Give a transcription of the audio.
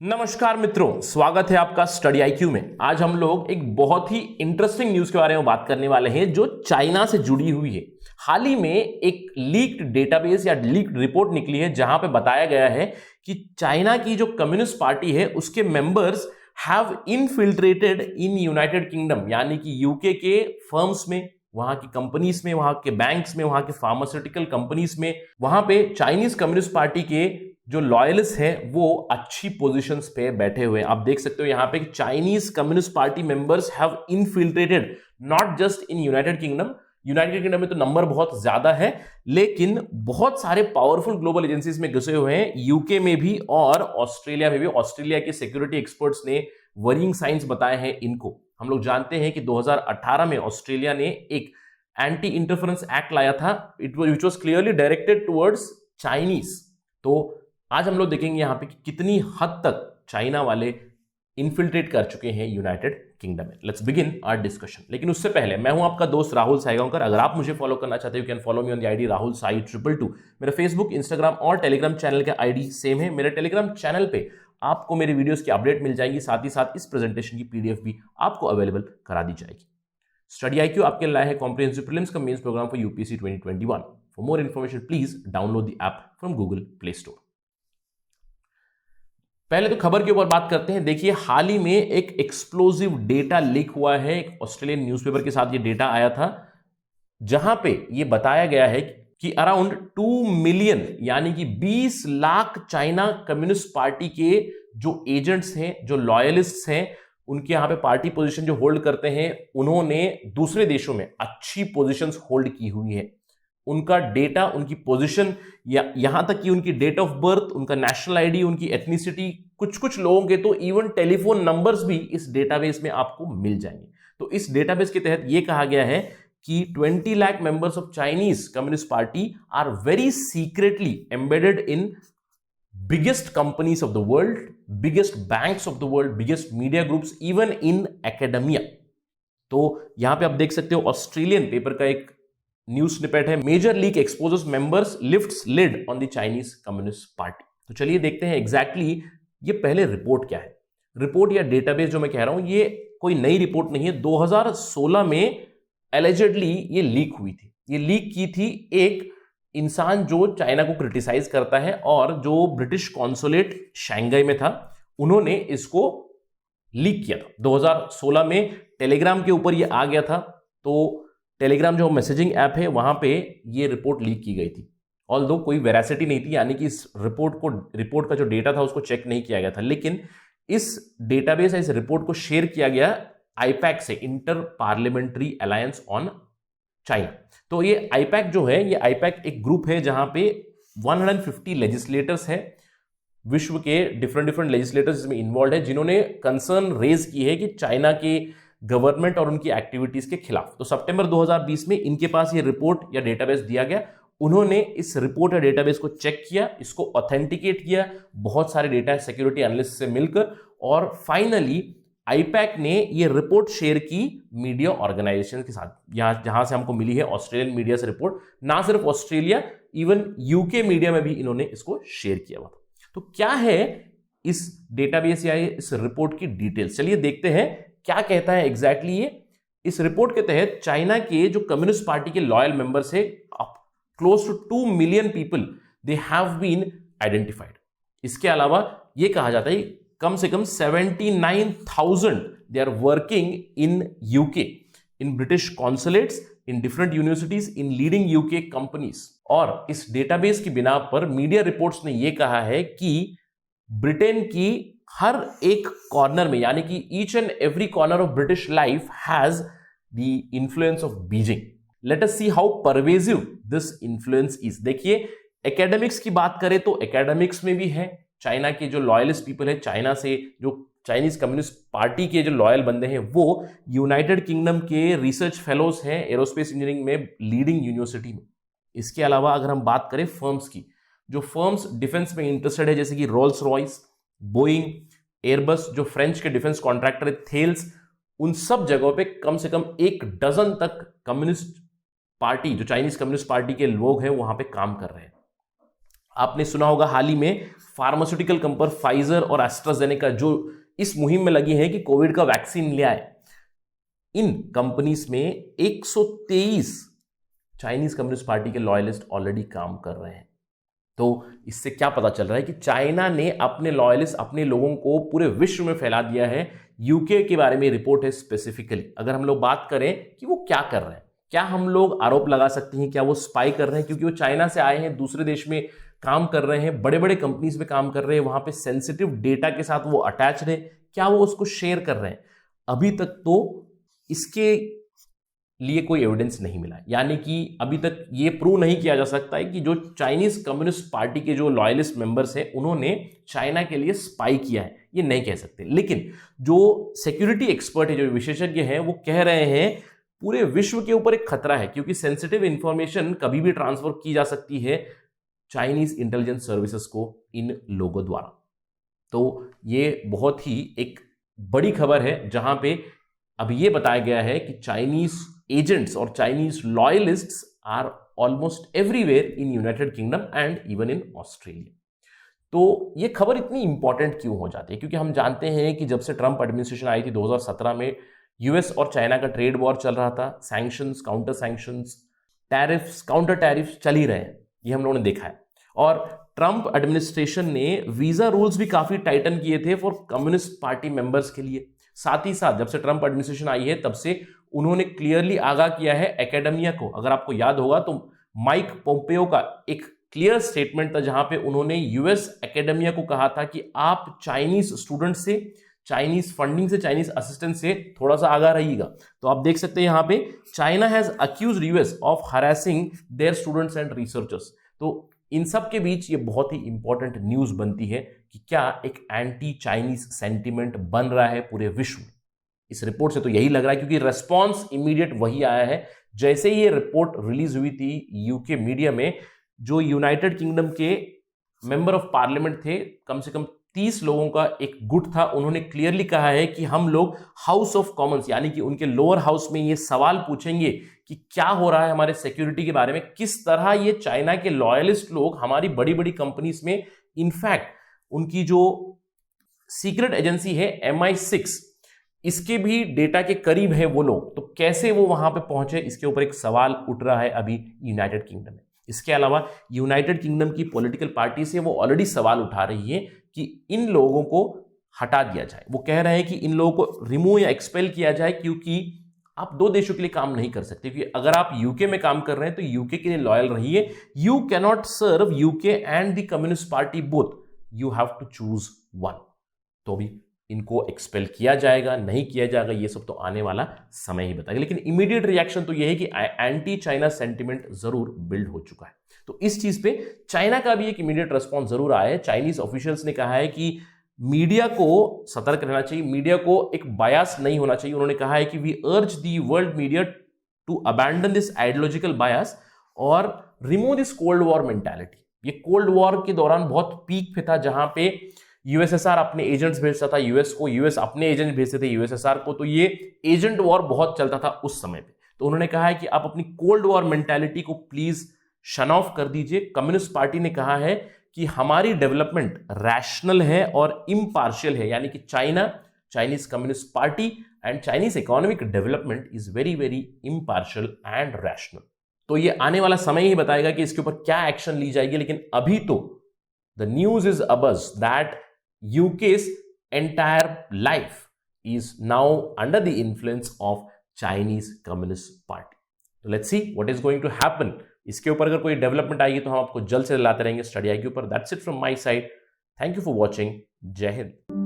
नमस्कार मित्रों, स्वागत है आपका स्टडी आईक्यू में। आज हम लोग एक बहुत ही इंटरेस्टिंग न्यूज के बारे में बात करने वाले हैं जो चाइना से जुड़ी हुई है। हाल ही में एक लीक्ड डेटाबेस या लीक्ड रिपोर्ट निकली है जहां पे बताया गया है कि चाइना की जो कम्युनिस्ट पार्टी है उसके members have infiltrated in United kingdom, यानी कि यूके के फर्म्स में, वहां की कंपनीज में, वहां के बैंक्स में, वहां के फार्मास्यूटिकल कंपनीज में, वहां पे चाइनीज कम्युनिस्ट पार्टी के जो लॉयलिस्ट हैं वो अच्छी पोजीशंस पे बैठे हुए हैं। आप देख सकते हो यहां पे Chinese Communist party members have infiltrated not just in United kingdom. United Kingdom में तो नंबर बहुत ज्यादा है, लेकिन बहुत सारे पावरफुल ग्लोबल एजेंसीज में घुसे हुए हैं, यूके में भी और ऑस्ट्रेलिया में भी। ऑस्ट्रेलिया के सिक्योरिटी एक्सपर्ट्स ने वरिंग साइंस बताए हैं इनको। हम लोग जानते हैं कि 2018 में ऑस्ट्रेलिया ने एक एंटी इंटरफेरेंस एक्ट लाया था, which was clearly directed towards Chinese. तो आज हम लोग देखेंगे यहां पे कि कितनी हद तक चाइना वाले इन्फिल्ट्रेट कर चुके हैं यूनाइटेड किंगडम में। Let's begin our discussion. लेकिन उससे पहले मैं हूं आपका दोस्त राहुल साईगांवकर। अगर आप मुझे फॉलो करना चाहते हो, can follow me on the ID Rahul Sai 222। मेरा फेसबुक, इंस्टाग्राम और टेलीग्राम चैनल का आईडी सेम है। मेरे टेलीग्राम चैनल पे आपको मेरे वीडियोस की अपडेट मिल जाएगी, साथ ही साथ इस प्रेजेंटेशन की पीडीएफ भी आपको अवेलेबल करा दी जाएगी। स्टडी आईक्यू आपके लाए है कॉम्प्रिहेंसिव प्रीलिम्स का mains program for UPSC 2021। For more information please download the app from Google Play Store. पहले तो खबर के ऊपर बात करते हैं। देखिए, हाल ही में एक एक्सप्लोसिव डेटा लीक हुआ है। एक ऑस्ट्रेलियन न्यूज़पेपर के साथ ये डेटा आया था, जहां पे ये बताया गया है कि अराउंड 2 मिलियन यानी कि 20 लाख चाइना कम्युनिस्ट पार्टी के जो एजेंट्स हैं, जो लॉयलिस्ट्स हैं, उनके यहां पे पार्टी पोजीशन जो होल्ड करते हैं, उन्होंने दूसरे देशों में अच्छी पोजीशंस होल्ड की हुई है। उनका डेटा, उनकी पोजीशन, या यहां तक कि उनकी डेट ऑफ बर्थ, उनका नेशनल आईडी, उनकी एथनिसिटी, कुछ लोगों के तो इवन टेलीफोन नंबर्स भी इस डेटाबेस में आपको मिल जाएंगे। तो इस डेटाबेस के तहत यह कहा गया है कि 20 lakh members of Chinese Communist Party are very secretly embedded in biggest companies of the world, biggest banks of the world, biggest media groups, even in academia। तो यहां पे आप देख सकते हो ऑस्ट्रेलियन पेपर का एक न्यूज स्निपेट है, major leak exposes members lifts lid on the Chinese Communist Party. तो चलिए देखते हैं एग्जैक्टली ये पहले रिपोर्ट क्या है। रिपोर्ट या डेटाबेस जो मैं कह रहा हूं, ये कोई नई रिपोर्ट नहीं है। 2016 में एलिजेडली ये लीक हुई थी। ये लीक की थी एक इंसान जो चाइना को क्रिटिसाइज करता है और जो ब्रिटिश कॉन्सुलेट शंघाई में था, उन्होंने इसको लीक किया था 2016 में। टेलीग्राम के ऊपर ये आ गया था। तो टेलीग्राम जो मैसेजिंग ऐप है, वहां पे ये रिपोर्ट लीक की गई थी। ऑल्दो कोई वेरासिटी नहीं थी, यानी कि इस रिपोर्ट का जो डेटा था उसको चेक नहीं किया गया था, लेकिन इस डेटाबेस, इस रिपोर्ट को शेयर किया गया आईपैक से, inter parliamentary alliance on China. तो ये आईपैक जो है, ये आईपैक एक ग्रुप है जहां पे 150 लेजिस्लेटर्स है, विश्व के डिफरेंट लेजिस्लेटर्स इसमें इन्वॉल्व है, जिन्होंने कंसर्न रेज की है कि चाइना के गवर्नमेंट और उनकी एक्टिविटीज के खिलाफ। तो सितंबर 2020 में इनके पास ये रिपोर्ट या डेटाबेस दिया गया। उन्होंने इस रिपोर्ट या डेटाबेस को चेक किया, इसको ऑथेंटिकेट किया बहुत सारे डेटा सिक्योरिटी एनालिस्ट से मिलकर, और फाइनली आईपैक ने ये रिपोर्ट शेयर की मीडिया ऑर्गेनाइजेशन के साथ, जहां से हमको मिली है ऑस्ट्रेलियन मीडिया से रिपोर्ट। ना सिर्फ ऑस्ट्रेलिया, इवन यूके मीडिया में भी इन्होंने इसको शेयर किया हुआ था। तो क्या है इस डेटाबेस या इस रिपोर्ट की डिटेल्स, चलिए देखते हैं क्या कहता है एग्जैक्टली ये। इस रिपोर्ट के तहत चाइना के जो कम्युनिस्ट पार्टी के लॉयल मेंबर्स है, close to 2 million people they have been identified. इसके अलावा यह कहा जाता है कम से कम 79,000 they are working in UK, in British consulates, in different universities, in leading UK companies. और इस डेटाबेस की बिना पर मीडिया रिपोर्ट्स ने यह कहा है कि ब्रिटेन की हर एक कॉर्नर में, यानी कि each and every corner of British life has the influence of Beijing. Let us see how pervasive this influence is. देखिए, एकेडमिक्स की बात करें तो एकेडमिक्स में भी है। चाइना के जो लॉयलिस्ट पीपल है, चाइना से जो चाइनीज कम्युनिस्ट पार्टी के जो लॉयल बंदे हैं, वो यूनाइटेड किंगडम के रिसर्च फेलोज हैं एरोस्पेस इंजीनियरिंग में लीडिंग यूनिवर्सिटी में। इसके अलावा अगर हम बात करें फर्म्स की, जो फर्म्स डिफेंस में इंटरेस्टेड है, जैसे कि रोल्स रॉयस, बोइंग, एयरबस, जो फ्रेंच के डिफेंस कॉन्ट्रैक्टर है, थेल्स, उन सब जगहों पे कम से कम 1 डजन तक कम्युनिस्ट पार्टी, जो चाइनीज कम्युनिस्ट पार्टी के लोग हैं, वहां पे काम कर रहे हैं। आपने सुना होगा हाल ही में फार्मास्यूटिकल कंपनी फाइजर और एस्ट्राजेनेका जो इस मुहिम में लगी है कि कोविड का वैक्सीन ले आए, इन कंपनीज में 123 चाइनीज कम्युनिस्ट पार्टी के लॉयलिस्ट ऑलरेडी काम कर रहे हैं। तो इससे क्या पता चल रहा है कि चाइना ने अपने लॉयलिस्ट, अपने लोगों को पूरे विश्व में फैला दिया है। यूके के बारे में रिपोर्ट है स्पेसिफिकली। अगर हम लोग बात करें कि वो क्या कर रहे हैं, क्या हम लोग आरोप लगा सकते हैं क्या वो स्पाई कर रहे हैं, क्योंकि वो चाइना से आए हैं, दूसरे देश में काम कर रहे हैं, बड़े बड़े कंपनीज में काम कर रहे हैं, वहां पे सेंसिटिव डेटा के साथ वो अटैच रहे, क्या वो उसको शेयर कर रहे हैं? अभी तक तो इसके लिए कोई एविडेंस नहीं मिला, यानी कि अभी तक ये प्रूव नहीं किया जा सकता है कि जो चाइनीज कम्युनिस्ट पार्टी के जो लॉयलिस्ट मेंबर्स हैं उन्होंने चाइना के लिए स्पाई किया है, ये नहीं कह सकते। लेकिन जो सिक्योरिटी एक्सपर्ट है, जो विशेषज्ञ हैं, वो कह रहे हैं पूरे विश्व के ऊपर एक खतरा है, क्योंकि सेंसिटिव इंफॉर्मेशन कभी भी ट्रांसफर की जा सकती है चाइनीज इंटेलिजेंस सर्विसेज को इन लोगों द्वारा। तो ये बहुत ही एक बड़ी खबर है, जहां पे अब ये बताया गया है कि चाइनीज एजेंट्स और Chinese loyalists are almost everywhere in United Kingdom and even in Australia. तो ये खबर इतनी इंपॉर्टेंट क्यों हो जाती है? क्योंकि हम जानते हैं कि जब से ट्रंप एडमिनिस्ट्रेशन आई थी 2017 में, यूएस और चाइना का ट्रेड वॉर चल रहा था, sanctions, counter sanctions, tariffs, counter tariffs चल ही रहे हैं, ये हम लोगों ने देखा है। और ट्रंप एडमिनिस्ट्रेशन ने वीजा रूल्स भी काफी टाइटन किए थे फॉर कम्युनिस्ट पार्टी मेंबर्स के लिए। साथ ही साथ जब से ट्रंप एडमिनिस्ट्रेशन आई है तब से उन्होंने क्लियरली आगाह किया है एकेडमिया को। अगर आपको याद होगा तो माइक पोम्पेयो का एक क्लियर स्टेटमेंट था जहां पे उन्होंने यूएस एकेडमिया को कहा था कि आप चाइनीज स्टूडेंट से, चाइनीज फंडिंग से, चाइनीज असिस्टेंस से थोड़ा सा आगाह रहिएगा। तो आप देख सकते हैं यहां पे China has accused US of harassing their students and researchers. तो इन सब के बीच ये बहुत ही इंपॉर्टेंट न्यूज बनती है कि क्या एक एंटी चाइनीज सेंटिमेंट बन रहा है पूरे विश्व में। इस रिपोर्ट से तो यही लग रहा है, क्योंकि रेस्पॉन्स इमीडिएट वही आया है। जैसे ही ये रिपोर्ट रिलीज हुई थी यूके मीडिया में, जो यूनाइटेड किंगडम के मेंबर ऑफ पार्लियामेंट थे, कम से कम 30 लोगों का एक गुट था, उन्होंने क्लियरली कहा है कि हम लोग हाउस ऑफ कॉमन्स यानी कि उनके लोअर हाउस में ये सवाल पूछेंगे कि क्या हो रहा है हमारे सिक्योरिटी के बारे में, किस तरह ये चाइना के लॉयलिस्ट लोग हमारी बड़ी बड़ी कंपनीज में, इनफैक्ट उनकी जो सीक्रेट एजेंसी है MI6, इसके भी डेटा के करीब है वो लोग, तो कैसे वो वहां पे पहुंचे, इसके ऊपर एक सवाल उठ रहा है अभी यूनाइटेड किंगडम में। इसके अलावा यूनाइटेड किंगडम की पॉलिटिकल पार्टी से वो ऑलरेडी सवाल उठा रही है कि इन लोगों को हटा दिया जाए। वो कह रहे हैं कि इन लोगों को रिमूव या एक्सपेल किया जाए, क्योंकि आप दो देशों के लिए काम नहीं कर सकते। क्योंकि अगर आप यूके में काम कर रहे हैं तो यूके के लिए लॉयल रहिए। You cannot serve UK and the Communist Party both, you have to choose one. तो भी इनको एक्सपेल किया जाएगा, नहीं किया जाएगा, ये सब तो आने वाला समय ही बताएगा। लेकिन इमीडिएट रिएक्शन तो यह है कि एंटी चाइना सेंटिमेंट जरूर बिल्ड हो चुका है। तो इस चीज पे चाइना का भी एक इमीडिएट रिस्पॉन्स जरूर आया है। चाइनीज ऑफिशियल्स ने कहा है कि मीडिया को सतर्क रहना चाहिए, मीडिया को एक बायस नहीं होना चाहिए। उन्होंने कहा है कि we urge the world media to abandon this ideological bias और remove this cold war mentality. ये कोल्ड वॉर के दौरान बहुत पीक पे था, जहां पे यूएसएसआर अपने एजेंट्स भेजता था यूएस को, यूएस अपने एजेंट भेजते थे यूएसएसआर को, तो ये एजेंट वॉर बहुत चलता था उस समय पे। तो उन्होंने कहा है कि आप अपनी कोल्ड वॉर मेंटालिटी को प्लीज शन ऑफ कर दीजिए। कम्युनिस्ट पार्टी ने कहा है कि हमारी डेवलपमेंट रैशनल है और इम्पार्शियल है, यानी कि Chinese Communist party and Chinese economic development is very very impartial and rational. तो ये आने वाला समय ही बताएगा कि इसके ऊपर क्या एक्शन ली जाएगी। लेकिन अभी तो the news is abuzz that UK's entire life is now under the influence of Chinese Communist Party. So let's see what is going to happen. इसके ऊपर अगर कोई डेवलपमेंट आएगी तो हम आपको जल्द से लाते रहेंगे स्टडी आई के ऊपर। That's it from my side. Thank you for watching. जय हिंद।